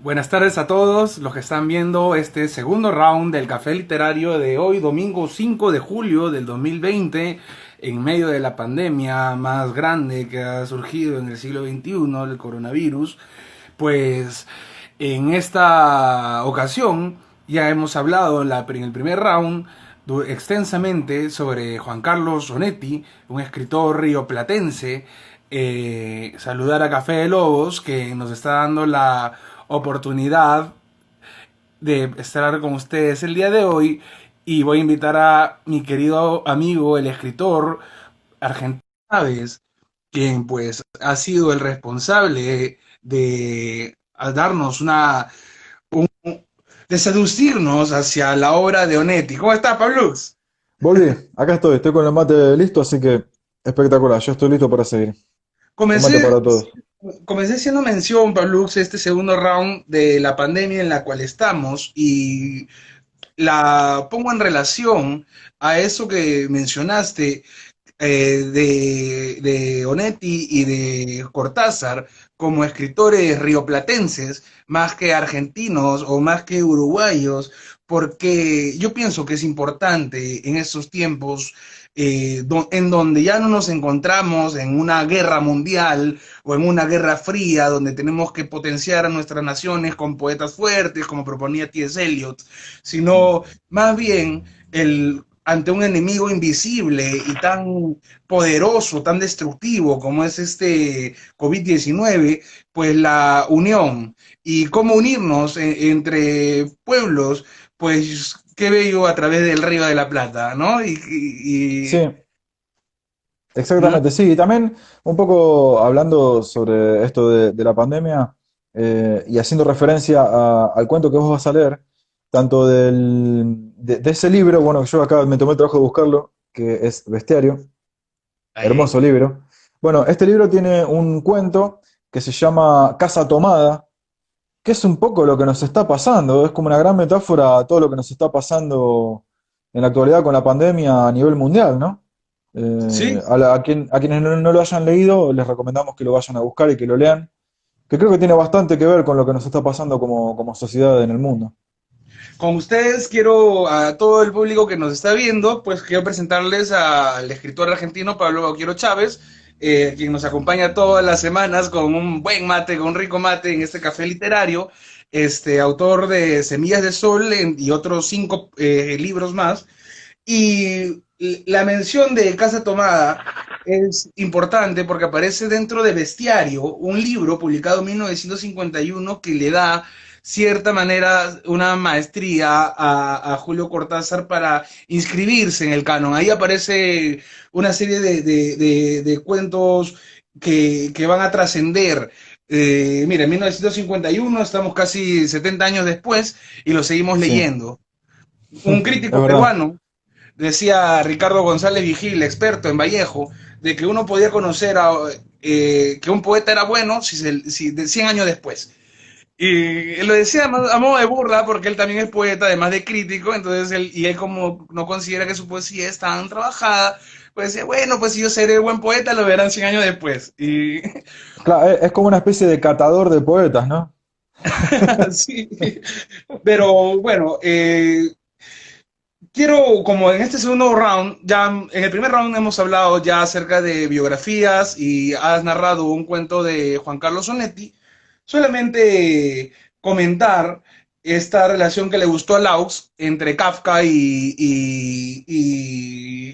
Buenas tardes a todos los que están viendo este segundo round del Café Literario de hoy, domingo 5 de julio del 2020, en medio de la pandemia más grande que ha surgido en el siglo XXI, el coronavirus. Pues en esta ocasión ya hemos hablado en el primer round extensamente sobre Juan Carlos Onetti, un escritor rioplatense. Saludar a Café de Lobos, que nos está dando la oportunidad de estar con ustedes el día de hoy, y voy a invitar a mi querido amigo, el escritor Argentino Chávez, quien pues ha sido el responsable de darnos de seducirnos hacia la obra de Onetti. ¿Cómo está, Pablux? Volví, acá estoy con el mate listo, así que espectacular, yo estoy listo para seguir. Un mate Comencé, para todos. comencé haciendo mención, Pablux, este segundo round de la pandemia en la cual estamos, y la pongo en relación a eso que mencionaste, de Onetti y de Cortázar como escritores rioplatenses, más que argentinos o más que uruguayos, porque yo pienso que es importante en estos tiempos, en donde ya no nos encontramos en una guerra mundial o en una guerra fría, donde tenemos que potenciar a nuestras naciones con poetas fuertes, como proponía T.S. Eliot, sino más bien ante un enemigo invisible y tan poderoso, tan destructivo como es este COVID-19, pues la unión y cómo unirnos entre pueblos, pues qué bello a través del Río de la Plata, ¿no? Sí, ¿no? exactamente, sí. Y también un poco hablando sobre esto de la pandemia y haciendo referencia al cuento que vos vas a leer, tanto de ese libro, bueno, que yo acá me tomé el trabajo de buscarlo, que es Bestiario, Ahí. hermoso libro. Bueno, este libro tiene un cuento que se llama Casa Tomada, que es un poco lo que nos está pasando, es como una gran metáfora a todo lo que nos está pasando en la actualidad con la pandemia a nivel mundial, ¿no? Sí, A quienes no lo hayan leído, les recomendamos que lo vayan a buscar y que lo lean, que creo que tiene bastante que ver con lo que nos está pasando como sociedad en el mundo. con ustedes quiero, a todo el público que nos está viendo, pues quiero presentarles al escritor argentino Pablo Bauquiero Chávez, quien nos acompaña todas las semanas con un buen mate, con un rico mate en este café literario, autor de Semillas de Sol y otros 5 libros más. Y la mención de Casa Tomada es importante porque aparece dentro de Bestiario, un libro publicado en 1951 que le da cierta manera una maestría a Julio Cortázar para inscribirse en el canon. Ahí aparece una serie de cuentos que van a trascender. Mira, en 1951 estamos casi 70 años después y lo seguimos Sí, leyendo. Un es crítico verdad. peruano, decía Ricardo González Vigil, experto en Vallejo, de que uno podía conocer que un poeta era bueno si de 100 años después. Y lo decía a modo de burla porque él también es poeta, además de crítico, entonces él como no considera que su poesía es tan trabajada, pues decía, bueno, pues si yo seré buen poeta, lo verán 100 años después. Y Claro, es como una especie de catador de poetas, ¿no? sí, pero bueno, quiero, como en este segundo round, ya en el primer round hemos hablado ya acerca de biografías y has narrado un cuento de Juan Carlos Onetti, solamente comentar esta relación que le gustó a Laux entre Kafka y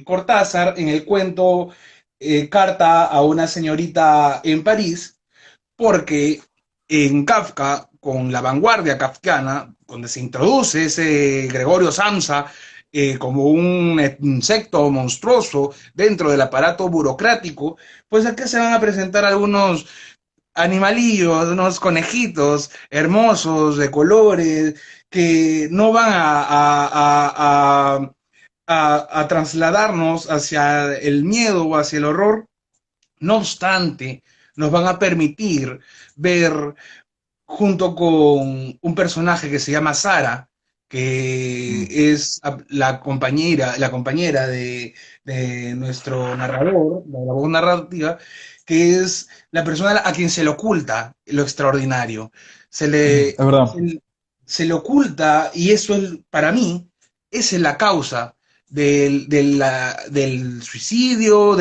Cortázar en el cuento Carta a una señorita en París, porque en Kafka, con la vanguardia kafkiana, donde se introduce ese Gregorio Samsa como un insecto monstruoso dentro del aparato burocrático, pues aquí se van a presentar algunos animalillos, unos conejitos hermosos de colores que no van a trasladarnos hacia el miedo o hacia el horror. No obstante, nos van a permitir ver, junto con un personaje que se llama Sara, Mm. que es la compañera de nuestro narrador, la voz narrativa, que es la persona a quien se le oculta lo extraordinario. Se Es le, verdad. se, se le oculta, y eso es, para mí, esa es la causa del suicidio,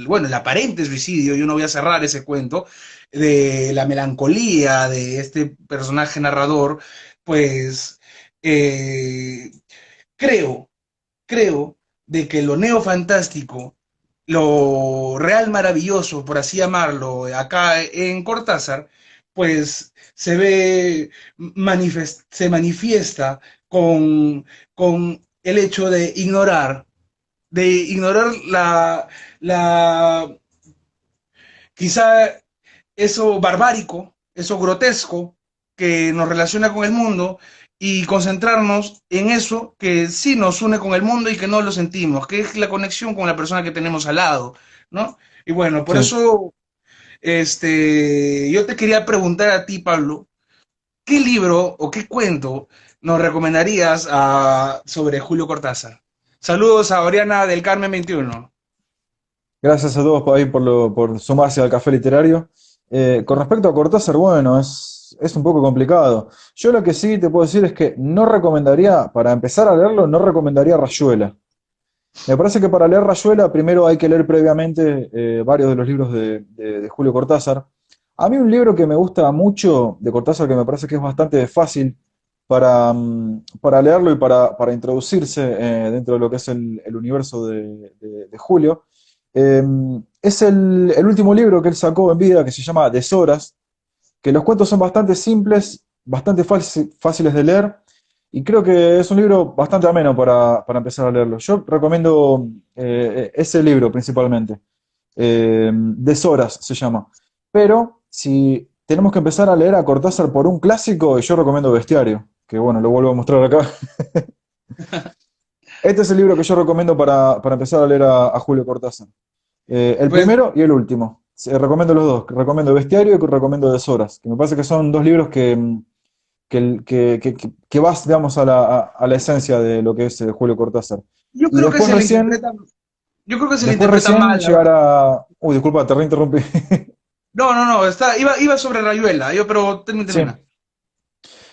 bueno, el aparente suicidio. Yo no voy a cerrar ese cuento, de la melancolía de este personaje narrador. Pues eh, creo, creo de que lo neofantástico, lo real maravilloso, por así llamarlo, acá en Cortázar, pues se manifiesta con el hecho de ignorar la quizá eso barbárico, eso grotesco que nos relaciona con el mundo, y concentrarnos en eso que sí nos une con el mundo y que no lo sentimos, que es la conexión con la persona que tenemos al lado, ¿no? Y bueno, por Sí. eso yo te quería preguntar a ti, Pablo, ¿qué libro o qué cuento nos recomendarías sobre Julio Cortázar? Saludos a Oriana del Carmen 21. Gracias a todos por ahí por sumarse al café literario. Con respecto a Cortázar, bueno, es un poco complicado. Yo lo que sí te puedo decir es que no recomendaría, para empezar a leerlo, no recomendaría Rayuela. Me parece que para leer Rayuela primero hay que leer previamente varios de los libros de Julio Cortázar. A mí un libro que me gusta mucho de Cortázar, que me parece que es bastante fácil para leerlo y para introducirse dentro de lo que es el universo de Julio, eh, es el último libro que él sacó en vida, que se llama Deshoras, que los cuentos son bastante simples, bastante fáciles de leer, y creo que es un libro bastante ameno para empezar a leerlo. Yo recomiendo ese libro principalmente. Deshoras se llama. Pero si tenemos que empezar a leer a Cortázar por un clásico, yo recomiendo Bestiario, que bueno, lo vuelvo a mostrar acá. Este es el libro que yo recomiendo para empezar a leer a Julio Cortázar. El Pues primero y el último. Recomiendo los dos. Recomiendo Bestiario y recomiendo Deshoras, que me parece que son dos libros que vas, digamos, a la esencia de lo que es Julio Cortázar. yo Y creo que después se le recién, interpreta, yo creo que se le después interpreta recién mal, la verdad. llegar a... Uy, disculpa, te reinterrumpí. No, no, no, iba sobre Rayuela, pero Sí. termina.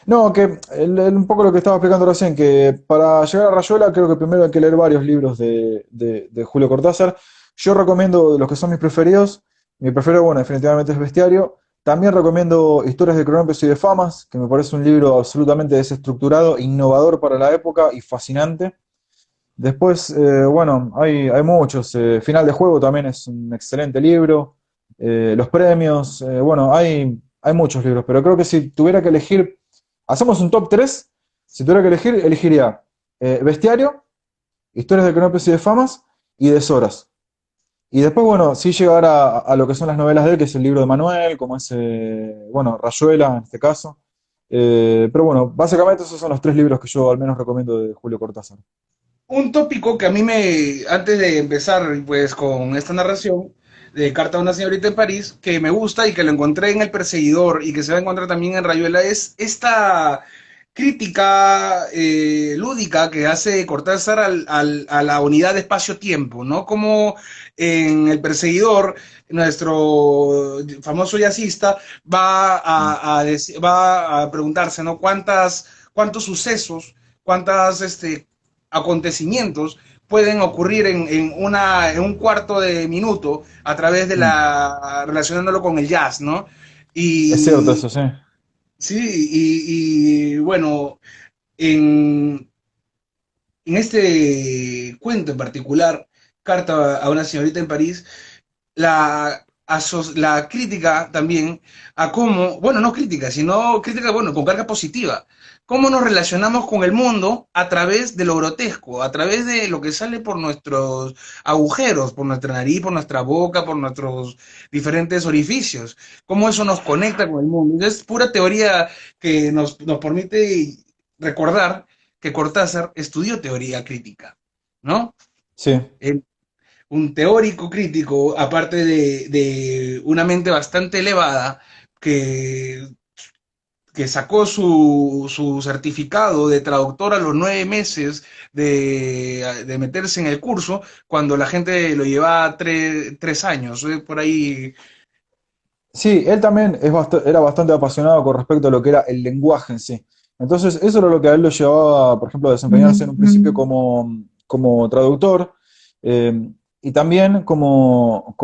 No, que un poco lo que estaba explicando recién, que para llegar a Rayuela creo que primero hay que leer varios libros de Julio Cortázar. Yo recomiendo los que son mis preferidos. Mi preferido, bueno, definitivamente es Bestiario. También recomiendo Historias de Cronopios y de Famas, que me parece un libro absolutamente desestructurado, innovador para la época y fascinante. Después, bueno, hay muchos. Final de Juego también es un excelente libro. Los premios, bueno, hay muchos libros, pero creo que si tuviera que elegir, hacemos un top 3. Si tuviera que elegir, elegiría Bestiario, Historias de Cronopios y de Famas y Deshoras. Y después, bueno, sí llegar a lo que son las novelas de él, que es el libro de Manuel, como es, bueno, Rayuela en este caso. Pero bueno, básicamente esos son los tres libros que yo al menos recomiendo de Julio Cortázar. Un tópico que a mí antes de empezar pues con esta narración de Carta a una señorita en París, que me gusta y que lo encontré en El Perseguidor y que se va a encontrar también en Rayuela, es esta crítica lúdica que hace Cortázar a la unidad de espacio-tiempo, ¿no? Como en El Perseguidor, nuestro famoso jazzista va a preguntarse, ¿no? ¿Cuántos sucesos, cuántas acontecimientos pueden ocurrir en un cuarto de minuto a través Mm. relacionándolo con el jazz, ¿no? Es cierto Y eso, sí. sí, y bueno, en, en este cuento en particular, Carta a una señorita en París, la crítica también a cómo, bueno, no crítica, sino crítica, bueno, con carga positiva, cómo nos relacionamos con el mundo a través de lo grotesco, a través de lo que sale por nuestros agujeros, por nuestra nariz, por nuestra boca, por nuestros diferentes orificios, cómo eso nos conecta con el mundo. Es pura teoría que nos permite recordar que Cortázar estudió teoría crítica, ¿no? Sí. Él, un teórico crítico, aparte de una mente bastante elevada, que que sacó su certificado de traductor a los 9 meses de meterse en el curso, cuando la gente lo llevaba 3 años, por ahí. Sí, él también era bastante apasionado con respecto a lo que era el lenguaje en sí. Entonces, eso era lo que a él lo llevaba, por ejemplo, a desempeñarse en un principio como traductor eh, y también como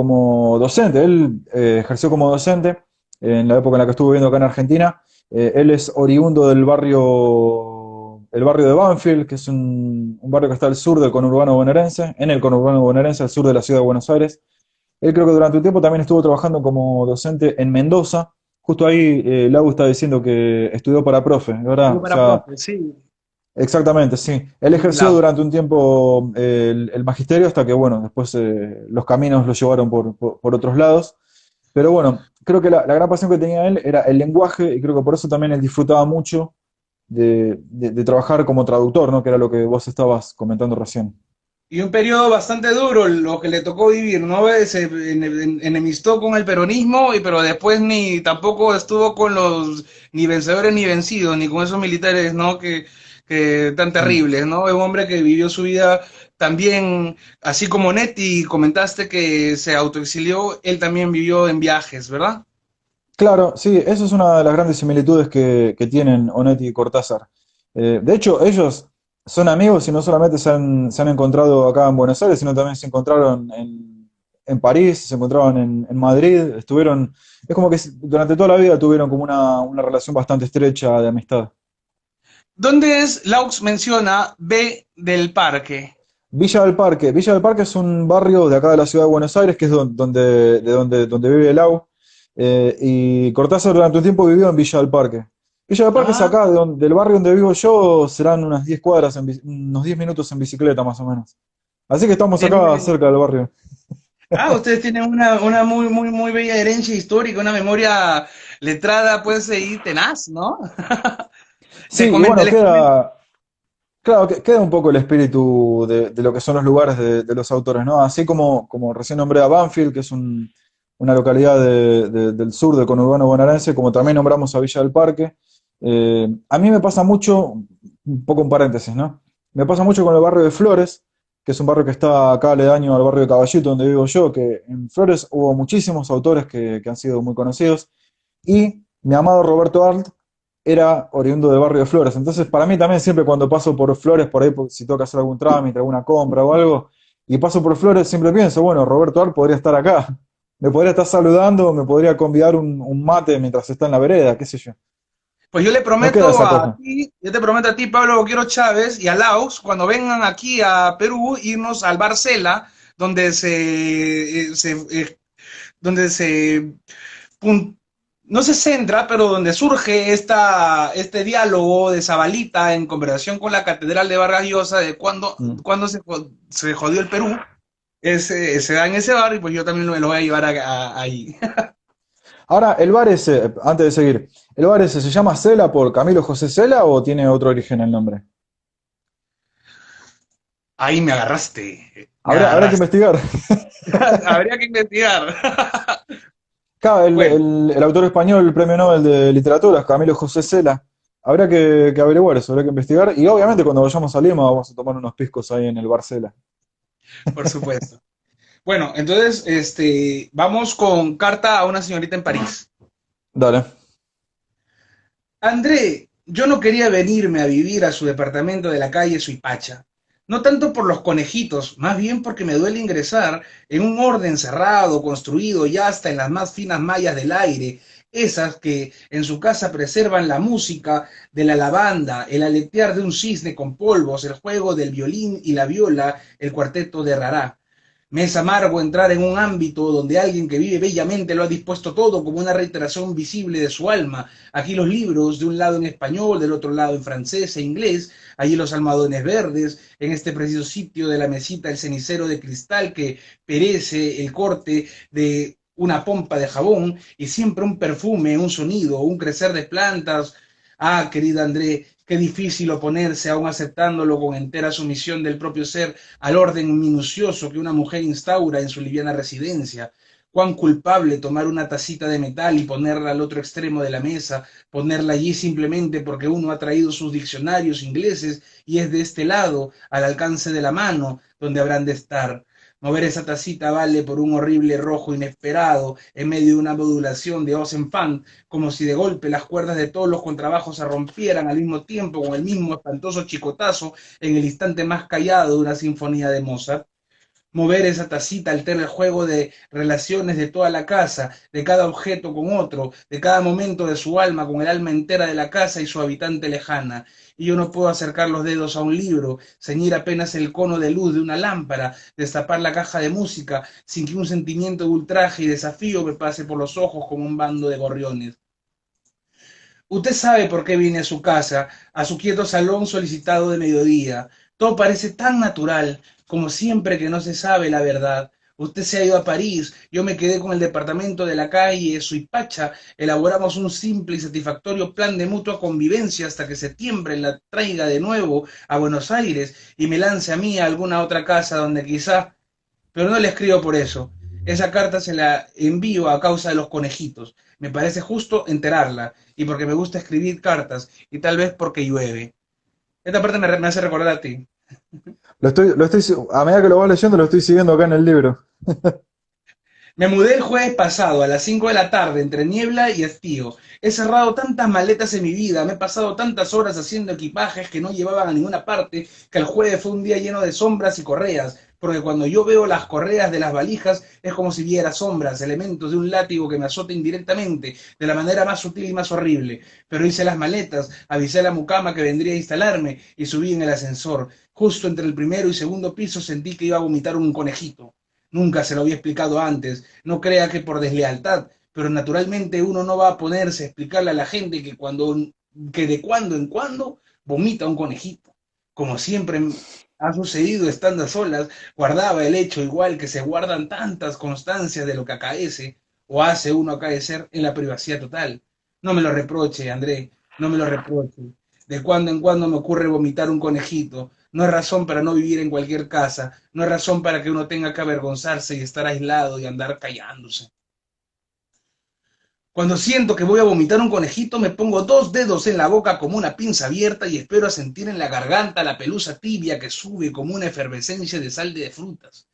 docente. Él ejerció como docente en la época en la que estuvo viviendo acá en Argentina. Él es oriundo el barrio de Banfield, que es un barrio que está al sur del conurbano bonaerense, en el conurbano bonaerense, al sur de la ciudad de Buenos Aires. Él creo que durante un tiempo también estuvo trabajando como docente en Mendoza. Justo ahí Lau está diciendo que estudió para profe, Yo ¿verdad? O para sea, profe, sí. exactamente, sí. Él ejerció Lado. durante un tiempo el magisterio hasta que, bueno, después los caminos lo llevaron por otros lados. Pero bueno, creo que la gran pasión que tenía él era el lenguaje y creo que por eso también él disfrutaba mucho de trabajar como traductor, ¿no? Que era lo que vos estabas comentando recién. Y un periodo bastante duro lo que le tocó vivir, ¿no? Se enemistó con el peronismo, pero después ni tampoco estuvo con los ni vencedores ni vencidos, ni con esos militares, ¿no? Que tan Mm. terribles, ¿no? Es un hombre que vivió su vida también, así como Netti, comentaste que se autoexilió, él también vivió en viajes, ¿verdad? Claro, sí, eso es una de las grandes similitudes que tienen Onetti y Cortázar. De hecho, ellos son amigos y no solamente se han encontrado acá en Buenos Aires, sino también se encontraron en París, se encontraron en Madrid, estuvieron, es como que durante toda la vida tuvieron como una relación bastante estrecha de amistad. ¿Dónde es? Laux menciona B del Parque. Villa del Parque es un barrio de acá de la ciudad de Buenos Aires, que es donde vive Lau. Y Cortázar durante un tiempo vivió en Villa del Parque. Villa del Parque es Ah, acá, del barrio donde vivo yo, serán unas 10 cuadras, unos 10 minutos en bicicleta más o menos. Así que estamos acá tiene, cerca del barrio. ustedes tienen una muy, muy, muy bella herencia histórica, una memoria letrada, pues, y tenaz, ¿no? Sí, y bueno, Les comento. claro, queda un poco el espíritu de lo que son los lugares de los autores, ¿no? Así como recién nombré a Banfield, que es una localidad del sur del conurbano bonaerense, como también nombramos a Villa del Parque. A mí me pasa mucho, un poco en paréntesis, ¿no? Me pasa mucho con el barrio de Flores, que es un barrio que está acá aledaño al barrio de Caballito, donde vivo yo, que en Flores hubo muchísimos autores que han sido muy conocidos, y mi amado Roberto Arlt era oriundo del barrio de Flores. Entonces, para mí también siempre cuando paso por Flores, por ahí si tengo que hacer algún trámite, alguna compra o algo, y paso por Flores, siempre pienso, bueno, Roberto Arlt podría estar acá. Me podría estar saludando, me podría convidar un mate mientras está en la vereda, qué sé yo. Pues yo le No queda prometo esa a cosa. ti, yo te prometo a ti, Pablo Boquero Chávez, y a Laos, cuando vengan aquí a Perú, irnos al Barcela, donde donde se pun- no se centra, pero donde surge este diálogo de Zabalita en conversación con la Catedral de Vargas Llosa de Mm. cuando se jodió el Perú, se da en ese bar y pues yo también me lo voy a llevar ahí. Ahora, el bar ese, antes de seguir, ¿el bar ese se llama Cela por Camilo José Cela o tiene otro origen el nombre? Ahí me agarraste, me Habrá que agarraste. investigar. Habría que investigar. Claro, Bueno, el autor español, el premio Nobel de Literatura, Camilo José Cela. Habrá que averiguar eso, habrá que investigar. Y obviamente cuando vayamos a Lima vamos a tomar unos piscos ahí en el Bar Cela. por supuesto. Bueno, entonces, vamos con carta a una señorita en París. Dale. André, yo no quería venirme a vivir a su departamento de la calle Suipacha. No tanto por los conejitos, más bien porque me duele ingresar en un orden cerrado, construido ya hasta en las más finas mallas del aire, esas que en su casa preservan la música de la lavanda, el aletear de un cisne con polvos, el juego del violín y la viola, el cuarteto de Rará. Me es amargo entrar en un ámbito donde alguien que vive bellamente lo ha dispuesto todo como una reiteración visible de su alma. Aquí los libros, de un lado en español, del otro lado en francés e inglés, allí los almohadones verdes, en este preciso sitio de la mesita el cenicero de cristal que perece el corte de una pompa de jabón y siempre un perfume, un sonido, un crecer de plantas. Ah, querida André, qué difícil oponerse, aún aceptándolo con entera sumisión del propio ser, al orden minucioso que una mujer instaura en su liviana residencia. Cuán culpable tomar una tacita de metal y ponerla al otro extremo de la mesa, ponerla allí simplemente porque uno ha traído sus diccionarios ingleses y es de este lado, al alcance de la mano, donde habrán de estar. Mover esa tacita vale por un horrible rojo inesperado en medio de una modulación de Ozenfant, como si de golpe las cuerdas de todos los contrabajos se rompieran al mismo tiempo con el mismo espantoso chicotazo en el instante más callado de una sinfonía de Mozart. Mover esa tacita altera el juego de relaciones de toda la casa, de cada objeto con otro, de cada momento de su alma con el alma entera de la casa y su habitante lejana. Y yo no puedo acercar los dedos a un libro, ceñir apenas el cono de luz de una lámpara, destapar la caja de música, sin que un sentimiento de ultraje y desafío me pase por los ojos como un bando de gorriones. Usted sabe por qué viene a su casa, a su quieto salón solicitado de mediodía. Todo parece tan natural, como siempre que no se sabe la verdad. Usted se ha ido a París, yo me quedé con el departamento de la calle Suipacha, elaboramos un simple y satisfactorio plan de mutua convivencia hasta que septiembre la traiga de nuevo a Buenos Aires y me lance a mí a alguna otra casa donde quizá, pero no le escribo por eso. Esa carta se la envío a causa de los conejitos. Me parece justo enterarla y porque me gusta escribir cartas y tal vez porque llueve. Esta parte me hace recordar a ti. A medida que lo vas leyendo, lo estoy siguiendo acá en el libro. Me mudé el jueves pasado a las 5 de la tarde entre niebla y estío. He cerrado tantas maletas en mi vida, me he pasado tantas horas haciendo equipajes que no llevaban a ninguna parte, que el jueves fue un día lleno de sombras y correas, porque cuando yo veo las correas de las valijas es como si viera sombras, elementos de un látigo que me azota indirectamente, de la manera más sutil y más horrible. Pero hice las maletas, avisé a la mucama que vendría a instalarme y subí en el ascensor. Justo entre el primero y segundo piso sentí que iba a vomitar un conejito. Nunca se lo había explicado antes, no crea que por deslealtad, pero naturalmente uno no va a ponerse a explicarle a la gente que de cuando en cuando vomita un conejito. Como siempre ha sucedido estando a solas, guardaba el hecho igual que se guardan tantas constancias de lo que acaece o hace uno acaecer en la privacidad total. No me lo reproche, André, no me lo reproche. De cuando en cuando me ocurre vomitar un conejito. No es razón para no vivir en cualquier casa, no es razón para que uno tenga que avergonzarse y estar aislado y andar callándose. Cuando siento que voy a vomitar un conejito, me pongo dos dedos en la boca como una pinza abierta y espero a sentir en la garganta la pelusa tibia que sube como una efervescencia de sal de frutas.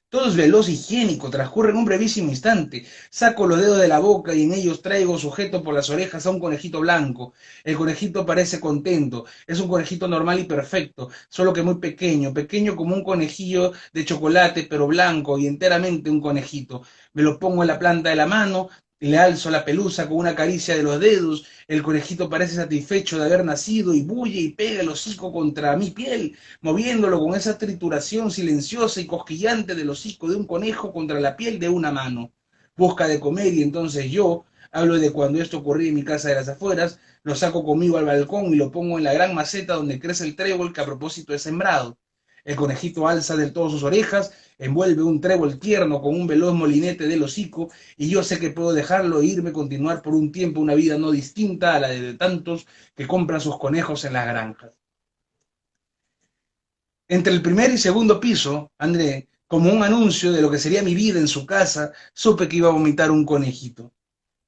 Todo es veloz y higiénico, transcurre en un brevísimo instante. Saco los dedos de la boca y en ellos traigo sujeto por las orejas a un conejito blanco. El conejito parece contento, es un conejito normal y perfecto, solo que muy pequeño, pequeño como un conejillo de chocolate, pero blanco y enteramente un conejito. Me lo pongo en la planta de la mano y le alzo la pelusa con una caricia de los dedos. El conejito parece satisfecho de haber nacido y bulle y pega el hocico contra mi piel, moviéndolo con esa trituración silenciosa y cosquillante del hocico de un conejo contra la piel de una mano. Busca de comer y entonces yo, hablo de cuando esto ocurría en mi casa de las afueras, lo saco conmigo al balcón y lo pongo en la gran maceta donde crece el trébol que a propósito he sembrado. El conejito alza del todo sus orejas, envuelve un trébol tierno con un veloz molinete del hocico, y yo sé que puedo dejarlo e irme a continuar por un tiempo una vida no distinta a la de tantos que compran sus conejos en las granjas. Entre el primer y segundo piso, André, como un anuncio de lo que sería mi vida en su casa, supe que iba a vomitar un conejito.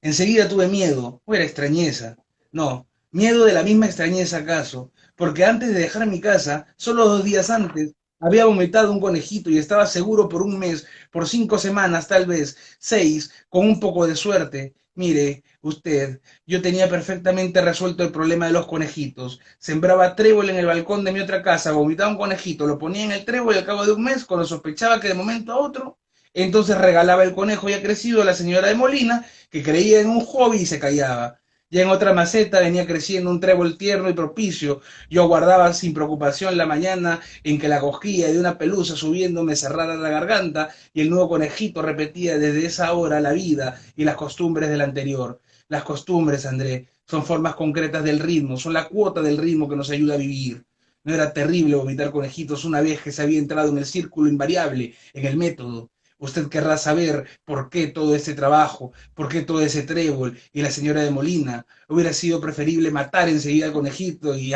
Enseguida tuve miedo, o era extrañeza. No, miedo de la misma extrañeza acaso, porque antes de dejar mi casa, solo 2 días antes, había vomitado un conejito y estaba seguro por un mes, por 5 semanas, tal vez 6, con un poco de suerte. Mire, usted, yo tenía perfectamente resuelto el problema de los conejitos. Sembraba trébol en el balcón de mi otra casa, vomitaba un conejito, lo ponía en el trébol y al cabo de un mes, cuando sospechaba que de momento a otro, entonces regalaba el conejo ya crecido a la señora de Molina, que creía en un hobby y se callaba. Ya en otra maceta venía creciendo un trébol tierno y propicio. Yo aguardaba sin preocupación la mañana en que la cosquilla de una pelusa subiendo me cerrara la garganta y el nuevo conejito repetía desde esa hora la vida y las costumbres del anterior. Las costumbres, André, son formas concretas del ritmo, son la cuota del ritmo que nos ayuda a vivir. No era terrible vomitar conejitos una vez que se había entrado en el círculo invariable, en el método. Usted querrá saber por qué todo ese trabajo, por qué todo ese trébol y la señora de Molina. Hubiera sido preferible matar enseguida al conejito y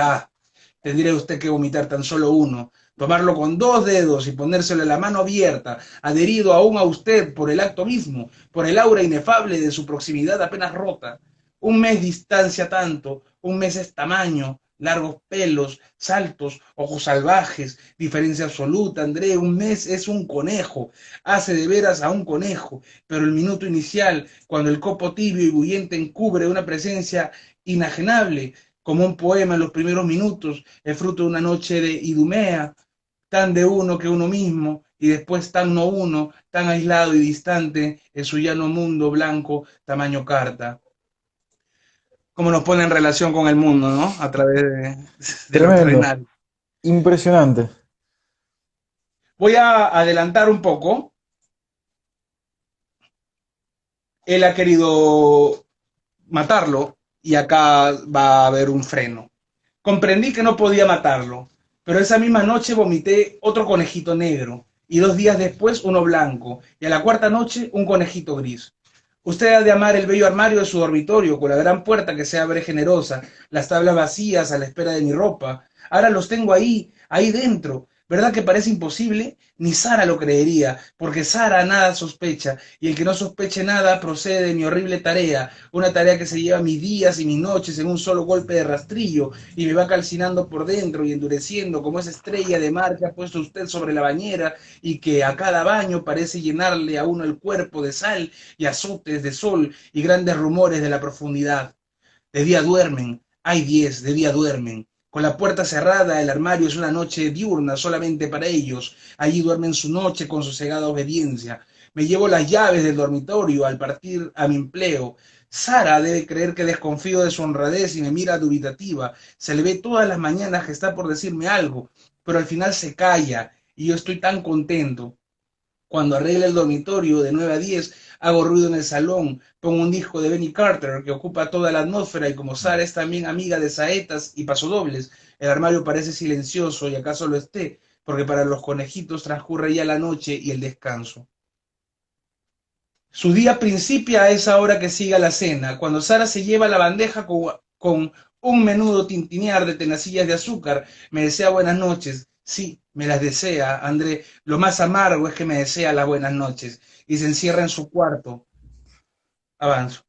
tendría usted que vomitar tan solo uno. tomarlo con dos dedos y ponérselo en la mano abierta, adherido aún a usted por el acto mismo, por el aura inefable de su proximidad apenas rota. Un mes distancia tanto, un mes es tamaño, largos pelos, saltos, ojos salvajes, diferencia absoluta, André, un mes es un conejo, hace de veras a un conejo, pero el minuto inicial, cuando el copo tibio y bullente encubre una presencia inajenable, como un poema en los primeros minutos, el fruto de una noche de idumea, tan de uno que uno mismo, y después tan no uno, tan aislado y distante en su llano mundo blanco, tamaño carta. Como nos pone en relación con el mundo, ¿no? A través de lo Tremendo, terrenal. impresionante. Voy a adelantar un poco. Él ha querido matarlo y acá va a haber un freno. Comprendí que no podía matarlo, pero esa misma noche vomité otro conejito negro y 2 días después uno blanco y a la cuarta noche un conejito gris. Usted ha de amar el bello armario de su dormitorio con la gran puerta que se abre generosa, las tablas vacías a la espera de mi ropa. Ahora los tengo ahí, ahí dentro. ¿Verdad que parece imposible? Ni Sara lo creería, porque Sara nada sospecha, y el que no sospeche nada procede de mi horrible tarea, una tarea que se lleva mis días y mis noches en un solo golpe de rastrillo, y me va calcinando por dentro y endureciendo como esa estrella de mar que ha puesto usted sobre la bañera y que a cada baño parece llenarle a uno el cuerpo de sal y azotes de sol y grandes rumores de la profundidad. De día duermen, hay 10, de día duermen. Con la puerta cerrada, el armario es una noche diurna solamente para ellos. Allí duermen su noche con sosegada obediencia. Me llevo las llaves del dormitorio al partir a mi empleo. Sara debe creer que desconfío de su honradez y me mira dubitativa. Se le ve todas las mañanas que está por decirme algo, pero al final se calla y yo estoy tan contento. Cuando arregla el dormitorio de 9 a 10, hago ruido en el salón, pongo un disco de Benny Carter que ocupa toda la atmósfera y como Sara es también amiga de saetas y pasodobles, el armario parece silencioso y acaso lo esté, porque para los conejitos transcurre ya la noche y el descanso. Su día principia a esa hora que siga la cena, cuando Sara se lleva la bandeja con un menudo tintinear de tenacillas de azúcar, me desea buenas noches. Sí, me las desea, André. Lo más amargo es que me desea las buenas noches. Y se encierra en su cuarto. Avanzo.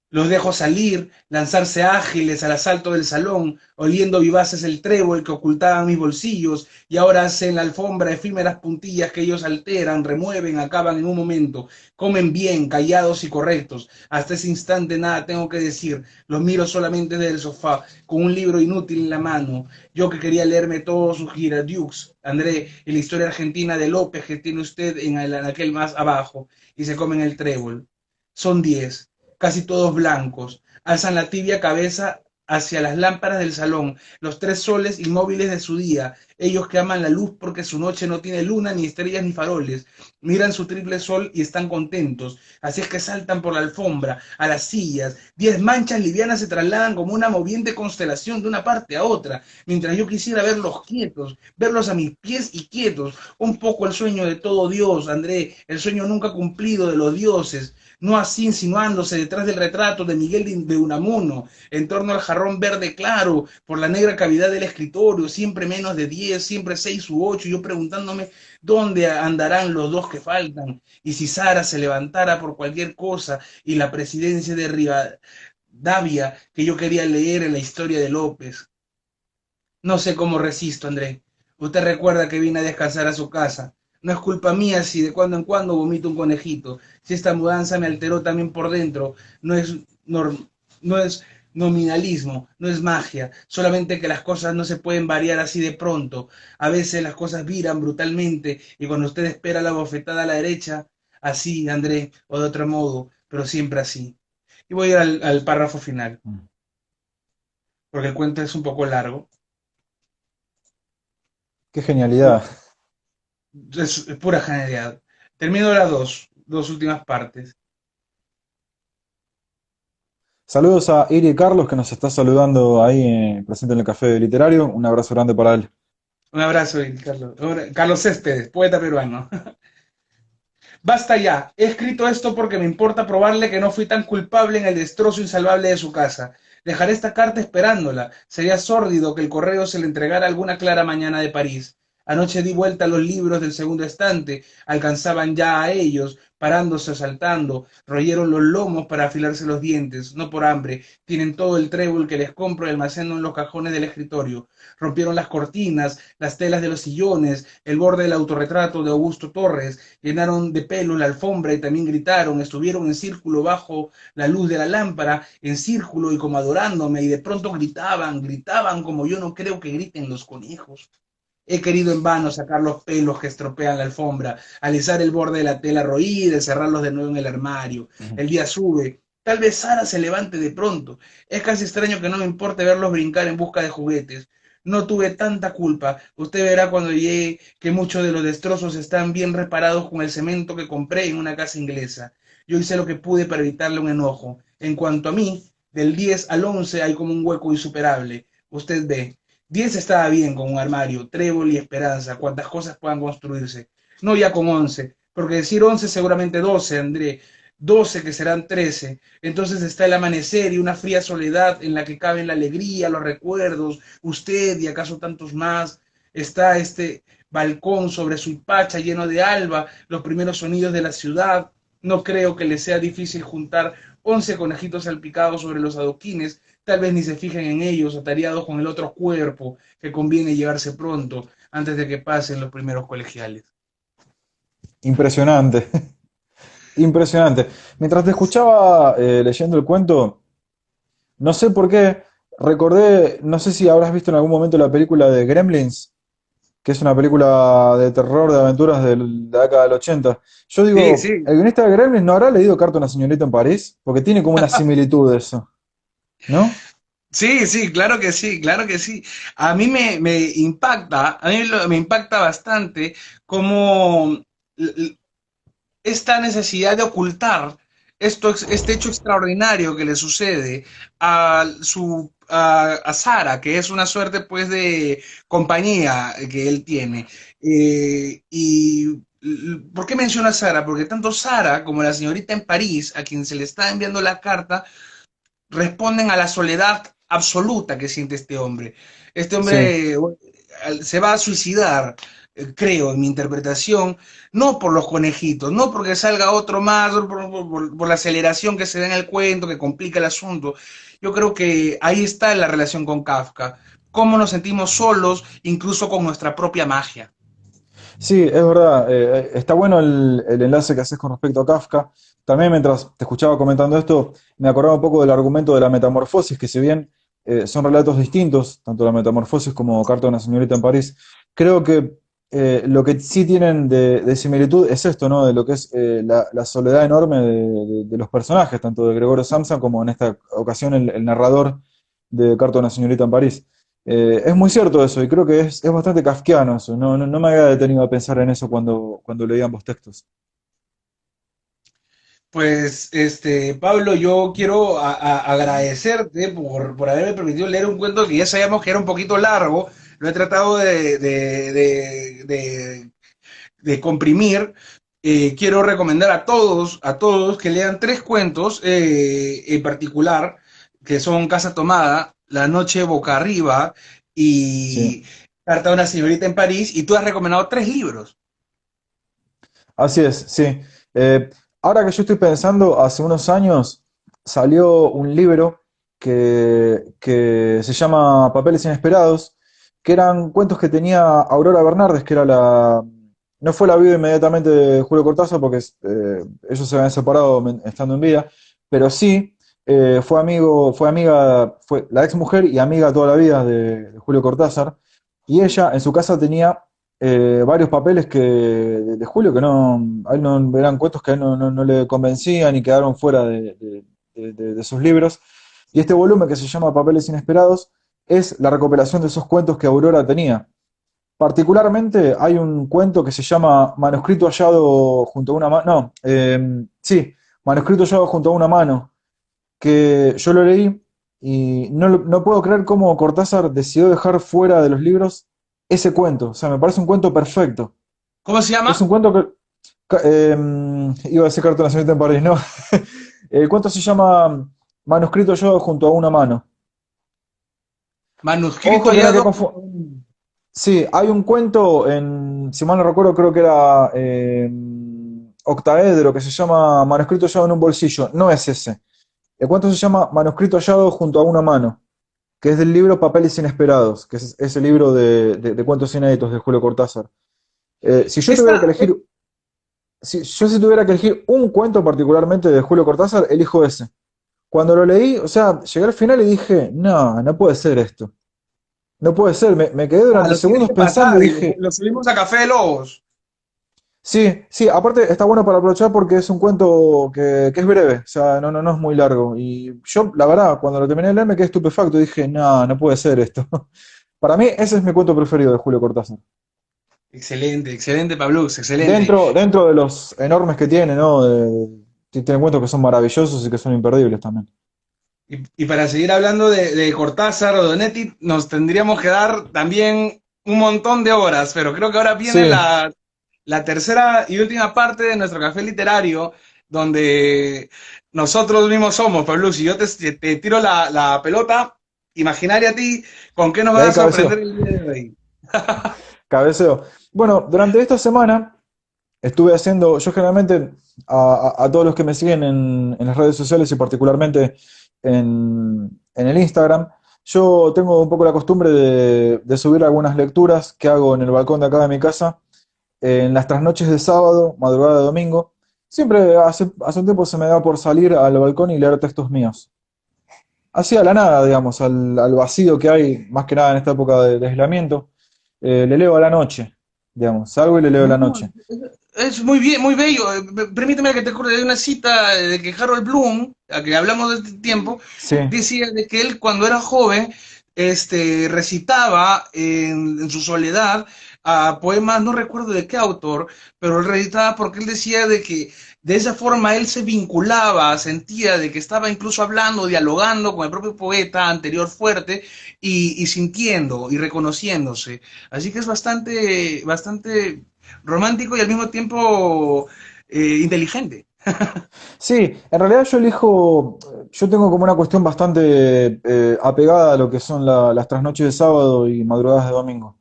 Los dejo salir, lanzarse ágiles al asalto del salón, oliendo vivaces el trébol que ocultaba mis bolsillos, y ahora hacen la alfombra efímeras puntillas que ellos alteran, remueven, acaban en un momento, comen bien, callados y correctos. Hasta ese instante nada tengo que decir, los miro solamente desde el sofá, con un libro inútil en la mano. Yo que quería leerme todos sus Girardux, André, y la historia argentina de López que tiene usted en aquel más abajo, y se comen el trébol. Son 10 casi todos blancos, alzan la tibia cabeza hacia las lámparas del salón, los 3 soles inmóviles de su día, ellos que aman la luz porque su noche no tiene luna, ni estrellas, ni faroles, miran su triple sol y están contentos, así es que saltan por la alfombra, a las sillas, 10 manchas livianas se trasladan como una moviente constelación de una parte a otra, mientras yo quisiera verlos quietos, verlos a mis pies y quietos, un poco el sueño de todo Dios, André, el sueño nunca cumplido de los dioses, no así insinuándose detrás del retrato de Miguel de Unamuno, en torno al jarrón verde claro, por la negra cavidad del escritorio, siempre menos de 10, siempre 6 u 8, yo preguntándome dónde andarán los dos que faltan, y si Sara se levantara por cualquier cosa, y la presidencia de Rivadavia que yo quería leer en la historia de López. No sé cómo resisto, André. Usted recuerda que vine a descansar a su casa. No es culpa mía si de cuando en cuando vomito un conejito. Si esta mudanza me alteró también por dentro, no es nominalismo, no es magia. Solamente que las cosas no se pueden variar así de pronto. A veces las cosas viran brutalmente y cuando usted espera la bofetada a la derecha, así, André, o de otro modo, pero siempre así. Y voy a ir al párrafo final, porque el cuento es un poco largo. Qué genialidad. Es pura genialidad. Termino las dos últimas partes. Saludos a Iri Carlos que nos está saludando ahí presente en el Café Literario. Un abrazo grande para él. Un abrazo, Carlos. Carlos Céspedes, poeta peruano. Basta ya, he escrito esto porque me importa probarle que no fui tan culpable en el destrozo insalvable de su casa. Dejaré esta carta esperándola. Sería sórdido que el correo se le entregara alguna clara mañana de París. Anoche di vuelta a los libros del segundo estante, alcanzaban ya a ellos, parándose, saltando, royeron los lomos para afilarse los dientes, no por hambre, tienen todo el trébol que les compro y almaceno en los cajones del escritorio. Rompieron las cortinas, las telas de los sillones, el borde del autorretrato de Augusto Torres, llenaron de pelo la alfombra y también gritaron, estuvieron en círculo bajo la luz de la lámpara, en círculo y como adorándome, y de pronto gritaban, gritaban como yo no creo que griten los conejos. He querido en vano sacar los pelos que estropean la alfombra, alisar el borde de la tela roída y cerrarlos de nuevo en el armario. El día sube. Tal vez Sara se levante de pronto. Es casi extraño que no me importe verlos brincar en busca de juguetes. No tuve tanta culpa. Usted verá cuando llegue que muchos de los destrozos están bien reparados con el cemento que compré en una casa inglesa. Yo hice lo que pude para evitarle un enojo. En cuanto a mí, del 10 al 11 hay como un hueco insuperable. Usted ve, 10 estaba bien con un armario, trébol y esperanza, cuantas cosas puedan construirse. No ya con 11, porque decir 11 seguramente 12, André. 12 que serán 13. Entonces está el amanecer y una fría soledad en la que caben la alegría, los recuerdos, usted y acaso tantos más. Está este balcón sobre su hipacha lleno de alba, los primeros sonidos de la ciudad. No creo que le sea difícil juntar 11 conejitos salpicados sobre los adoquines, tal vez ni se fijen en ellos, atareados con el otro cuerpo que conviene llevarse pronto, antes de que pasen los primeros colegiales. Impresionante, impresionante. Mientras te escuchaba leyendo el cuento, no sé por qué, recordé, no sé si habrás visto en algún momento la película de Gremlins, que es una película de terror, de aventuras de la década del 80. Yo Sí, digo, sí, ¿el guionista de Gremlins no habrá leído Carta a una señorita en París? Porque tiene como una similitud de eso, ¿no? sí, sí, claro que sí, claro que sí. A mí me impacta, me impacta bastante cómo esta necesidad de ocultar este hecho extraordinario que le sucede a Sara, que es una suerte pues de compañía que él tiene. ¿Por qué menciona a Sara? Porque tanto Sara como la señorita en París, a quien se le está enviando la carta, responden a la soledad absoluta que siente este hombre. Este Sí. hombre se va a suicidar, creo, en mi interpretación, no por los conejitos, no porque salga otro más, por la aceleración que se da en el cuento, que complica el asunto. Yo creo que ahí está la relación con Kafka, cómo nos sentimos solos, incluso con nuestra propia magia. Sí, es verdad. Está bueno el enlace que haces con respecto a Kafka. También mientras te escuchaba comentando esto, me acordaba un poco del argumento de la metamorfosis, que si bien son relatos distintos, tanto la metamorfosis como Carta a una señorita en París, creo que lo que sí tienen de similitud es esto, ¿no? De lo que es la soledad enorme de los personajes, tanto de Gregorio Samsa como en esta ocasión el narrador de Carta a una señorita en París. Es muy cierto eso, y creo que es bastante kafkiano eso. No me había detenido a pensar en eso cuando leía ambos textos. Pues, Pablo, yo quiero agradecerte por haberme permitido leer un cuento que ya sabíamos que era un poquito largo. Lo he tratado de comprimir. Quiero recomendar a todos que lean tres cuentos en particular, que son Casa Tomada, La Noche Boca Arriba Sí, y Carta a una señorita en París. Y tú has recomendado tres libros. así es, sí. Eh, Ahora que yo estoy pensando, hace unos años salió un libro que se llama Papeles Inesperados, que eran cuentos que tenía Aurora Bernardes, que era la... No fue la viuda inmediatamente de Julio Cortázar, porque ellos se habían separado estando en vida, pero sí fue amiga, fue la ex mujer y amiga toda la vida de Julio Cortázar, y ella en su casa tenía varios papeles de Julio que no, a él no eran cuentos que a él no le convencían y quedaron fuera de sus libros. Y este volumen que se llama Papeles Inesperados es la recopilación de esos cuentos que Aurora tenía. Particularmente hay un cuento que se llama Manuscrito hallado junto a una mano. No, sí, Manuscrito hallado junto a una mano, que yo lo leí y no puedo creer cómo Cortázar decidió dejar fuera de los libros ese cuento. O sea, me parece un cuento perfecto. ¿Cómo se Es llama? un cuento que Iba a decir Carta de la señorita en París, ¿no? El cuento se llama Manuscrito yo junto a una mano. Manuscrito Ojo, tenés que hallado. confundir. Sí, hay un cuento si mal no recuerdo, creo que era octaedro, que se llama Manuscrito hallado en un bolsillo. No es ese. El cuento se llama Manuscrito hallado junto a una mano, que es del libro Papeles Inesperados, que es ese libro de cuentos inéditos de Julio Cortázar. Si yo tuviera que Esta, elegir, si tuviera que elegir un cuento particularmente de Julio Cortázar, elijo ese. Cuando lo leí, o sea, llegué al final y dije, no, no puede ser esto. No puede ser. Me quedé durante lo tienes segundos que pensando pasar y y dije, lo subimos a Café de Lobos. sí, sí, aparte está bueno para aprovechar porque es un cuento que es breve, o sea, no es muy largo. Y yo, la verdad, cuando lo terminé de leer me quedé estupefacto y dije, no, no puede ser esto. Para mí, ese es mi cuento preferido de Julio Cortázar. Excelente, excelente, Pablux, excelente. Dentro de los enormes que tiene, ¿no? Tiene cuentos que son maravillosos y que son imperdibles también. Y para seguir hablando de Cortázar o Donetti, nos tendríamos que dar también un montón de horas, pero creo que ahora viene Sí, la tercera y última parte de nuestro café literario, donde nosotros mismos somos, Pablo. Si yo te tiro la pelota imaginaria a ti, ¿con qué nos y vas ahí a sorprender cabeceo, el día de hoy? cabeceo. Bueno, durante esta semana estuve haciendo, yo generalmente a todos los que me siguen en las redes sociales y particularmente en el Instagram, yo tengo un poco la costumbre de subir algunas lecturas que hago en el balcón de acá de mi casa, en las trasnoches de sábado, madrugada de domingo. Siempre hace un tiempo se me da por salir al balcón y leer textos míos. Así a la nada, digamos, al vacío que hay, más que nada en esta época de aislamiento, le leo a la noche, digamos, salgo y le leo a la No, noche. es muy bien, muy bello. Permíteme que te acuerde de una cita de que Harold Bloom, a que hablamos de este tiempo, Sí, decía de que él cuando era joven, recitaba en su soledad a poemas, no recuerdo de qué autor, pero él recitaba porque él decía de que de esa forma él se vinculaba, sentía de que estaba incluso hablando, dialogando con el propio poeta anterior fuerte y sintiendo y reconociéndose. Así que es bastante, bastante romántico y al mismo tiempo inteligente. sí, en realidad yo tengo como una cuestión bastante apegada a lo que son las trasnoches de sábado y madrugadas de domingo.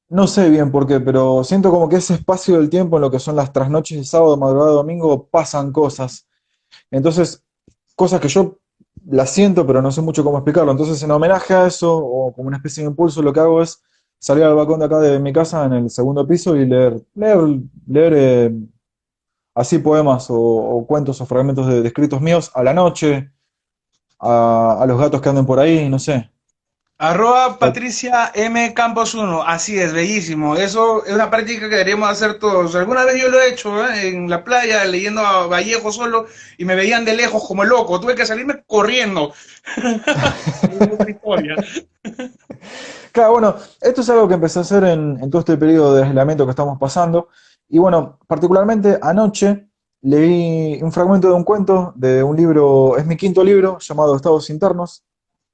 No sé bien por qué, pero siento como que ese espacio del tiempo en lo que son las trasnoches de sábado, madrugada de domingo, pasan cosas. Entonces, cosas que yo las siento, pero no sé mucho cómo explicarlo. Entonces, en homenaje a eso, o como una especie de impulso, lo que hago es salir al balcón de acá de mi casa en el segundo piso y leer así poemas o cuentos o fragmentos de escritos míos a la noche, a los gatos que anden por ahí, no sé. Arroba Patricia M. Campos 1, así es, bellísimo. Eso es una práctica que deberíamos hacer todos. Alguna vez yo lo he hecho, en la playa, leyendo a Vallejo solo, y me veían de lejos como loco. Tuve que salirme corriendo. Es otra historia. Claro, bueno, esto es algo que empecé a hacer en todo este periodo de aislamiento que estamos pasando. Y bueno, particularmente anoche leí un fragmento de un cuento de un libro, es mi quinto libro, llamado Estados Internos,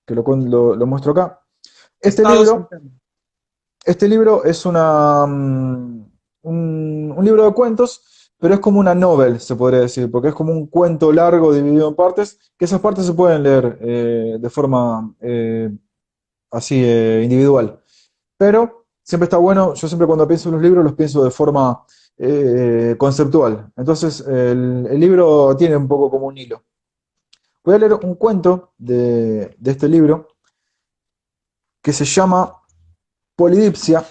que lo muestro acá. Este Estados libro, internos. este libro es un libro de cuentos, pero es como una novel, se podría decir, porque es como un cuento largo dividido en partes, que esas partes se pueden leer de forma así individual. Pero siempre está bueno, yo siempre cuando pienso en los libros los pienso de forma conceptual. Entonces el libro tiene un poco como un hilo. Voy a leer un cuento de este libro que se llama Polidipsia.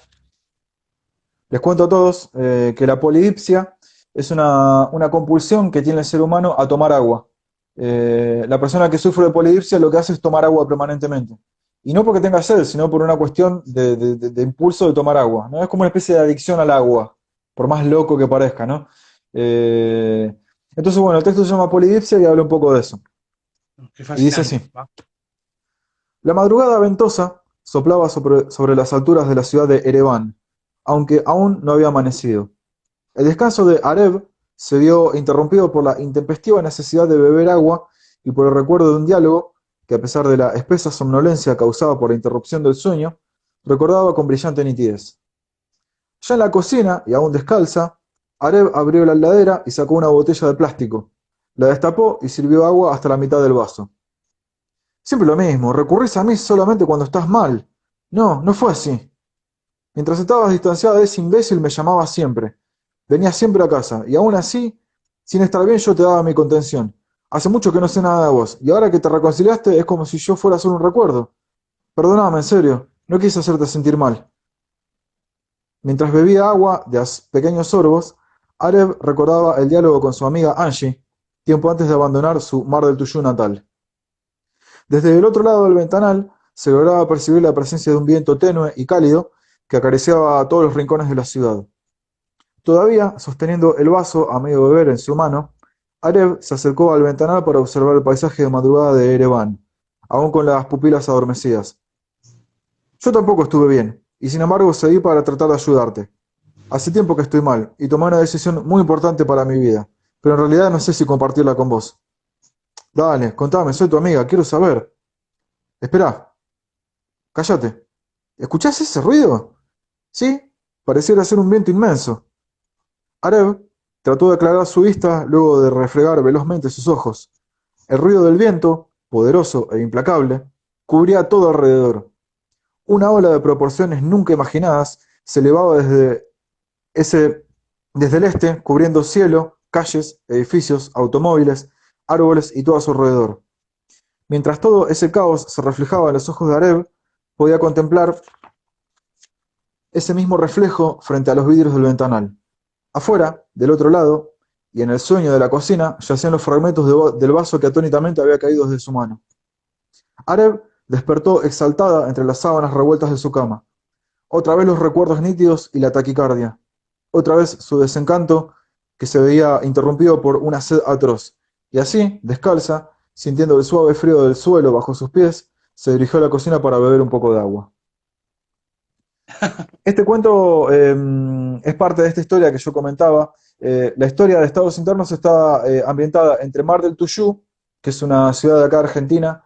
Les cuento a todos que la polidipsia es una compulsión que tiene el ser humano a tomar agua. La persona que sufre de polidipsia lo que hace es tomar agua permanentemente. Y no porque tenga sed, sino por una cuestión de impulso de tomar agua, ¿no? Es como una especie de adicción al agua, por más loco que parezca, ¿no? Eh, entonces, bueno, el texto se llama Polidipsia y habla un poco de eso. Qué Y dice así. fascinante. ¿Va? La madrugada ventosa soplaba sobre las alturas de la ciudad de Ereván, aunque aún no había amanecido. El descanso de Areb se vio interrumpido por la intempestiva necesidad de beber agua y por el recuerdo de un diálogo que, a pesar de la espesa somnolencia causada por la interrupción del sueño, recordaba con brillante nitidez. Ya en la cocina, y aún descalza, Areb abrió la heladera y sacó una botella de plástico. La destapó y sirvió agua hasta la mitad del vaso. Siempre lo mismo, recurrís a mí solamente cuando estás mal. No, no fue así. Mientras estabas distanciada de ese imbécil me llamabas siempre. Venías siempre a casa, y aún así, sin estar bien yo te daba mi contención. Hace mucho que no sé nada de vos, y ahora que te reconciliaste es como si yo fuera solo un recuerdo. Perdóname, en serio, no quise hacerte sentir mal. Mientras bebía agua de pequeños sorbos, Areb recordaba el diálogo con su amiga Angie, tiempo antes de abandonar su Mar del Tuyú natal. Desde el otro lado del ventanal se lograba percibir la presencia de un viento tenue y cálido que acariciaba a todos los rincones de la ciudad. Todavía sosteniendo el vaso a medio beber en su mano, Areb se acercó al ventanal para observar el paisaje de madrugada de Ereván, aún con las pupilas adormecidas. Yo tampoco estuve bien, y sin embargo seguí para tratar de ayudarte. Hace tiempo que estoy mal, y tomé una decisión muy importante para mi vida, pero en realidad no sé si compartirla con vos. Dale, contame, soy tu amiga, quiero saber. Espera, cállate. ¿Escuchás ese ruido? Sí, pareciera ser un viento inmenso. Areb trató de aclarar su vista luego de refregar velozmente sus ojos. El ruido del viento, poderoso e implacable, cubría todo alrededor. Una ola de proporciones nunca imaginadas se elevaba ese, desde el este, cubriendo cielo, calles, edificios, automóviles, árboles y todo a su alrededor. Mientras todo ese caos se reflejaba en los ojos de Areb, podía contemplar ese mismo reflejo frente a los vidrios del ventanal. Afuera, del otro lado, y en el sueño de la cocina, yacían los fragmentos del vaso que atónitamente había caído desde su mano. Areb despertó exaltada entre las sábanas revueltas de su cama. Otra vez los recuerdos nítidos y la taquicardia. Otra vez su desencanto que se veía interrumpido por una sed atroz. Y así, descalza, sintiendo el suave frío del suelo bajo sus pies, se dirigió a la cocina para beber un poco de agua. Este cuento es parte de esta historia que yo comentaba. La historia de Estados Internos está ambientada entre Mar del Tuyú, que es una ciudad de acá Argentina,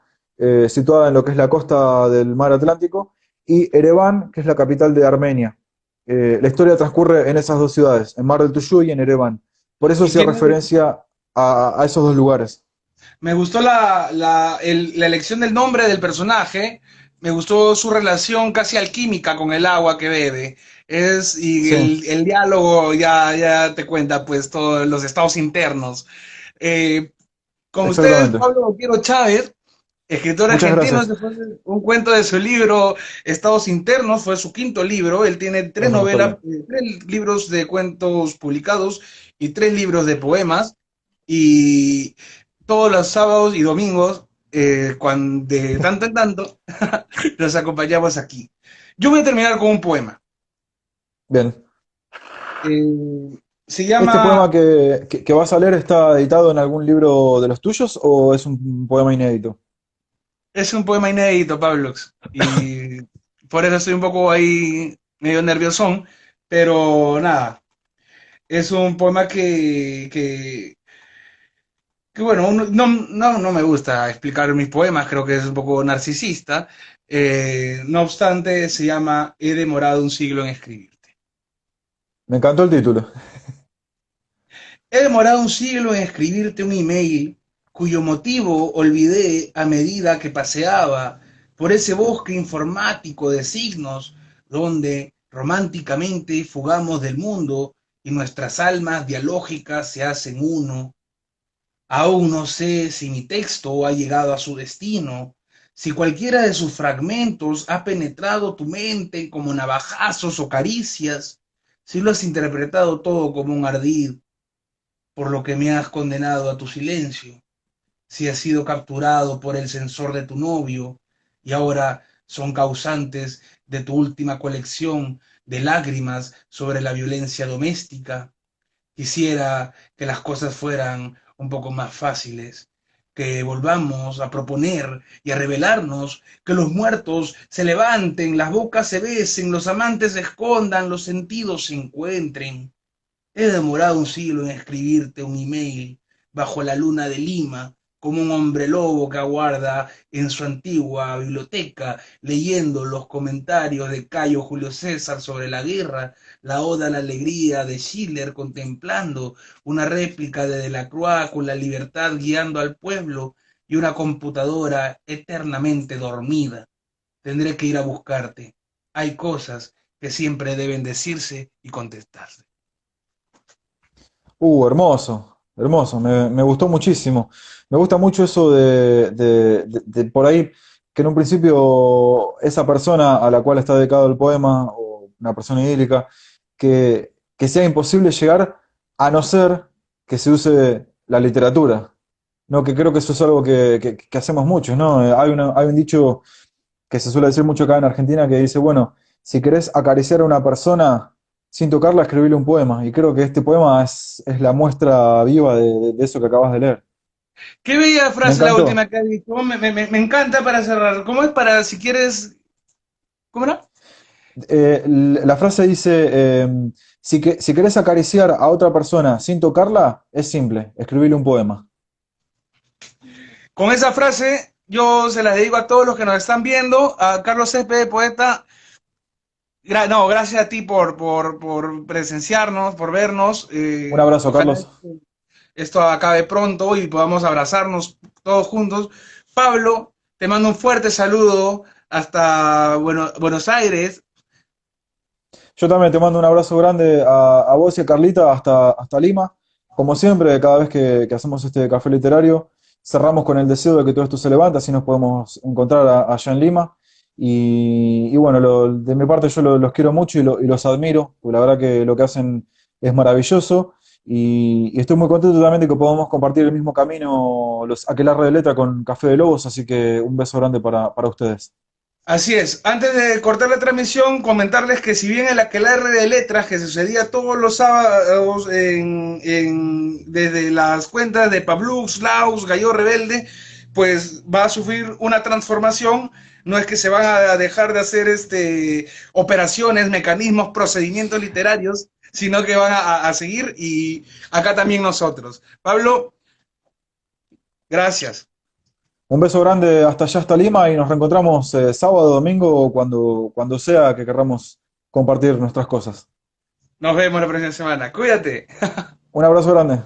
situada en lo que es la costa del mar Atlántico, y Ereván, que es la capital de Armenia. La historia transcurre en esas dos ciudades, en Mar del Tuyú y en Ereván. Por eso Y hacía tiene, referencia a esos dos lugares. me gustó la elección del nombre del personaje, me gustó su relación casi alquímica con el agua que bebe. Y Sí, el diálogo ya te cuenta pues todos los estados internos. Eh, con ustedes, exactamente. Pablo Quiero Chávez, escritor Muchas argentino, gracias. este fue un cuento de su libro Estados Internos, fue su quinto libro. Él tiene tres Gracias, novelas, Natalia. tres libros de cuentos publicados y tres libros de poemas. Y todos los sábados y domingos, de tanto en tanto, nos acompañamos aquí. Yo voy a terminar con un poema. Bien. Se ¿Este llama, poema que vas a leer está editado en algún libro de los tuyos o es un poema inédito? es un poema inédito, Pablox, y por eso estoy un poco ahí medio nerviosón, pero nada, es un poema que bueno, no me gusta explicar mis poemas, creo que es un poco narcisista. No obstante, se llama He demorado un siglo en escribirte. Me encantó el título. He demorado un siglo en escribirte un email cuyo motivo olvidé a medida que paseaba por ese bosque informático de signos donde románticamente fugamos del mundo y nuestras almas dialógicas se hacen uno. Aún no sé si mi texto ha llegado a su destino, si cualquiera de sus fragmentos ha penetrado tu mente como navajazos o caricias, si lo has interpretado todo como un ardid, por lo que me has condenado a tu silencio, si has sido capturado por el censor de tu novio y ahora son causantes de tu última colección de lágrimas sobre la violencia doméstica. Quisiera que las cosas fueran un poco más fáciles, que volvamos a proponer y a revelarnos, que los muertos se levanten, las bocas se besen, los amantes se escondan, los sentidos se encuentren. He demorado un siglo en escribirte un email bajo la luna de Lima como un hombre lobo que aguarda en su antigua biblioteca, leyendo los comentarios de Cayo Julio César sobre la guerra, la Oda a la Alegría de Schiller, contemplando una réplica de Delacroix con la libertad guiando al pueblo y una computadora eternamente dormida. Tendré que ir a buscarte. Hay cosas que siempre deben decirse y contestarse. Hermoso, hermoso, me gustó muchísimo. Me gusta mucho eso de por ahí, que en un principio esa persona a la cual está dedicado el poema, o una persona idílica, que sea imposible llegar a no ser que se use la literatura. No, que creo que eso es algo que hacemos muchos, ¿no? Hay un dicho que se suele decir mucho acá en Argentina que dice, bueno, si querés acariciar a una persona sin tocarla, escribile un poema. Y creo que este poema es la muestra viva de eso que acabas de leer. Qué bella Me frase la encantó. última que ha dicho. Me encanta para cerrar. ¿Cómo es para si quieres? ¿Cómo era? La frase dice, si querés acariciar a otra persona sin tocarla, es simple, escribile un poema. Con esa frase yo se la dedico a todos los que nos están viendo. A Carlos Céspedes, poeta. No, gracias a ti por presenciarnos, por vernos. Un abrazo, Ojalá Carlos. esto acabe pronto y podamos abrazarnos todos juntos. Pablo, te mando un fuerte saludo hasta Buenos Aires. Yo también te mando un abrazo grande a vos y a Carlita hasta Lima. Como siempre, cada vez que hacemos este café literario, cerramos con el deseo de que todo esto se levante, así nos podemos encontrar allá en Lima. Y bueno, de mi parte yo los quiero mucho y los admiro, porque la verdad que lo que hacen es maravilloso. Y estoy muy contento también de que podamos compartir el mismo camino, Aquelarre de Letra con Café de Lobos, así que un beso grande para ustedes. Así es. Antes de cortar la transmisión, comentarles que si bien el aquelarre de letras que sucedía todos los sábados desde las cuentas de Pablux, Laus, Gallo Rebelde, pues va a sufrir una transformación. No es que se van a dejar de hacer operaciones, mecanismos, procedimientos literarios, sino que van a seguir y acá también nosotros. Pablo, gracias. Un beso grande hasta allá, hasta Lima, y nos reencontramos sábado, domingo o cuando sea que querramos compartir nuestras cosas. Nos vemos la próxima semana. Cuídate. Un abrazo grande.